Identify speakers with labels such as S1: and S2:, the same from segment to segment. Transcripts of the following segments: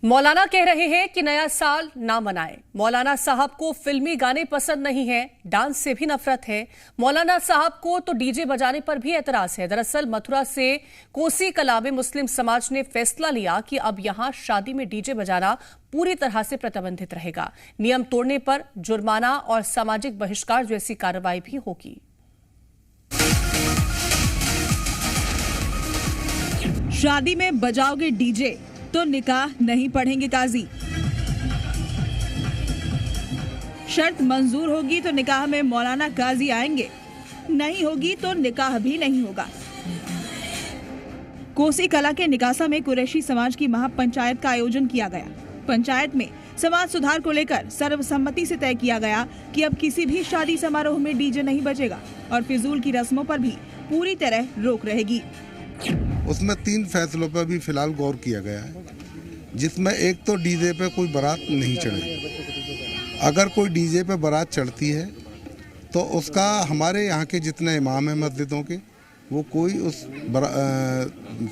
S1: मौलाना कह रहे हैं कि नया साल ना मनाएं। मौलाना साहब को फिल्मी गाने पसंद नहीं है, डांस से भी नफरत है। मौलाना साहब को तो डीजे बजाने पर भी एतराज है। दरअसल मथुरा से कोसी कला में मुस्लिम समाज ने फैसला लिया कि अब यहां शादी में डीजे बजाना पूरी तरह से प्रतिबंधित रहेगा। नियम तोड़ने पर जुर्माना और सामाजिक बहिष्कार जैसी कार्रवाई भी होगी।
S2: शादी में बजाओगे डीजे तो निकाह नहीं पढ़ेंगे काजी। शर्त मंजूर होगी तो निकाह में मौलाना काजी आएंगे, नहीं होगी तो निकाह भी नहीं होगा। कोसी कला के निकासा में कुरैशी समाज की महापंचायत का आयोजन किया गया। पंचायत में समाज सुधार को लेकर सर्वसम्मति से तय किया गया कि अब किसी भी शादी समारोह में डीजे नहीं बजेगा और फिजूल की रस्मों पर भी पूरी तरह रोक रहेगी।
S3: उसमें 3 फैसलों पर भी फिलहाल गौर किया गया है, जिसमें एक तो डीजे पे कोई बारात नहीं चढ़ेगी। अगर कोई डीजे पे बारात चढ़ती है तो उसका हमारे यहाँ के जितने इमाम हैं मस्जिदों के, वो कोई उस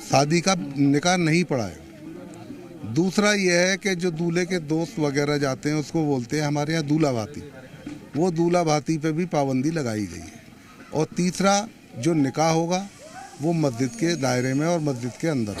S3: शादी का निकाह नहीं पढ़ाएगा। दूसरा ये है कि जो दूल्हे के दोस्त वगैरह जाते हैं उसको बोलते हैं हमारे यहाँ दूल्हा भाती, वो दूल्हा भाती पे भी पाबंदी लगाई गई है। और तीसरा जो निकाह होगा वो मस्जिद के दायरे में और मस्जिद के अंदर।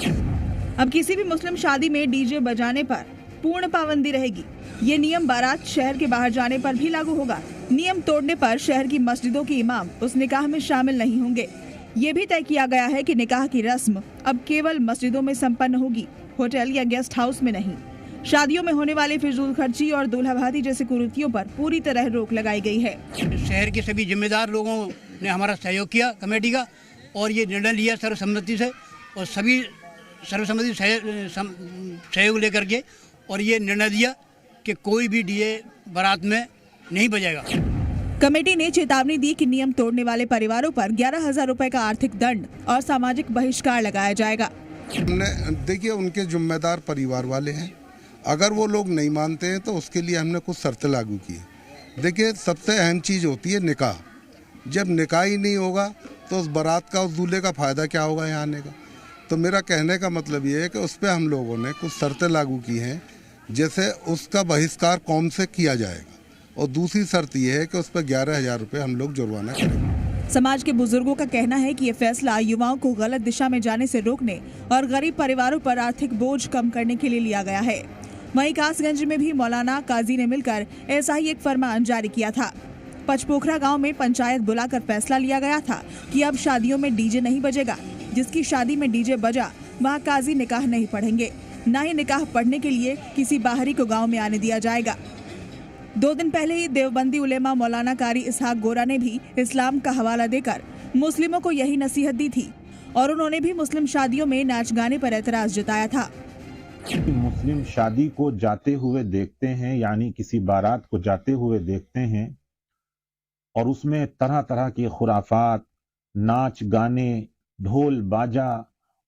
S2: अब किसी भी मुस्लिम शादी में डीजे बजाने पर पूर्ण पाबंदी रहेगी। ये नियम बारात शहर के बाहर जाने पर भी लागू होगा। नियम तोड़ने पर शहर की मस्जिदों के इमाम उस निकाह में शामिल नहीं होंगे। ये भी तय किया गया है कि निकाह की रस्म अब केवल मस्जिदों में संपन्न होगी, होटल या गेस्ट हाउस में नहीं। शादियों में होने वाली फिजूल खर्ची और दूल्हा भाती जैसी कुरीतियों पर पूरी तरह रोक लगाई गई है।
S4: शहर के सभी जिम्मेदार लोगों ने हमारा सहयोग किया, कमेटी का, और ये निर्णय लिया सर्वसम्मति से, और सभी सर्वसम्मति सहयोग लेकर के और ये निर्णय दिया कि कोई भी डीजे बारात में नहीं बजेगा।
S2: कमेटी ने चेतावनी दी कि नियम तोड़ने वाले परिवारों पर 11,000 रुपए का आर्थिक दंड और सामाजिक बहिष्कार लगाया जाएगा।
S3: हमने देखिए उनके जिम्मेदार परिवार वाले हैं, अगर वो लोग नहीं मानते हैं तो उसके लिए हमने कुछ शर्तें लागू की है। देखिए सबसे अहम चीज़ होती है निकाह। जब निकाह ही नहीं होगा तो उस बारात का, उस दूल्हे का फ़ायदा क्या होगा यहाँ आने का। तो मेरा कहने का मतलब ये है कि उस पर हम लोगों ने कुछ शर्तें लागू की हैं, जैसे उसका बहिष्कार कौम से किया जाएगा, और दूसरी शर्त ये है कि उस पर 11,000 रुपये हम लोग जुर्माना करेंगे।
S2: समाज के बुजुर्गों का कहना है कि ये फैसला युवाओं को गलत दिशा में जाने से रोकने और गरीब परिवारों पर आर्थिक बोझ कम करने के लिए लिया गया है। वहीं कासगंज में भी मौलाना काजी ने मिलकर ऐसा ही एक फरमान जारी किया था। पचपोखरा गांव में पंचायत बुलाकर फैसला लिया गया था कि अब शादियों में डीजे नहीं बजेगा। जिसकी शादी में डीजे बजा वहां काजी निकाह नहीं पढ़ेंगे, न ही निकाह पढ़ने के लिए किसी बाहरी को गांव में आने दिया जाएगा। 2 दिन पहले ही देवबंदी उलेमा मौलाना कारी इसहाक गोरा ने भी इस्लाम का हवाला देकर मुस्लिमों को यही नसीहत दी थी और उन्होंने भी मुस्लिम शादियों में नाच गाने पर एतराज जताया था।
S5: मुस्लिम शादी को जाते हुए देखते हैं, यानी किसी बारात को जाते हुए देखते हैं और उसमें तरह तरह के खुराफात, नाच गाने, ढोल बाजा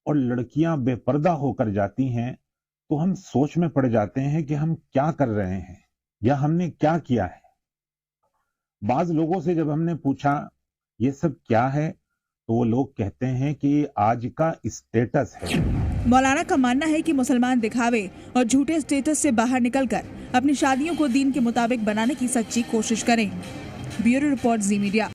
S5: और लड़कियां बेपर्दा होकर जाती हैं, तो हम सोच में पड़ जाते हैं कि हम क्या कर रहे हैं या हमने क्या किया है। बाज लोगों से जब हमने पूछा ये सब क्या है, तो वो लोग कहते हैं कि आज का स्टेटस है।
S2: मौलाना का मानना है कि मुसलमान दिखावे और झूठे स्टेटस से बाहर निकलकर अपनी शादियों को दीन के मुताबिक बनाने की सच्ची कोशिश करें। ब्यूरो रिपोर्ट, जी मीडिया।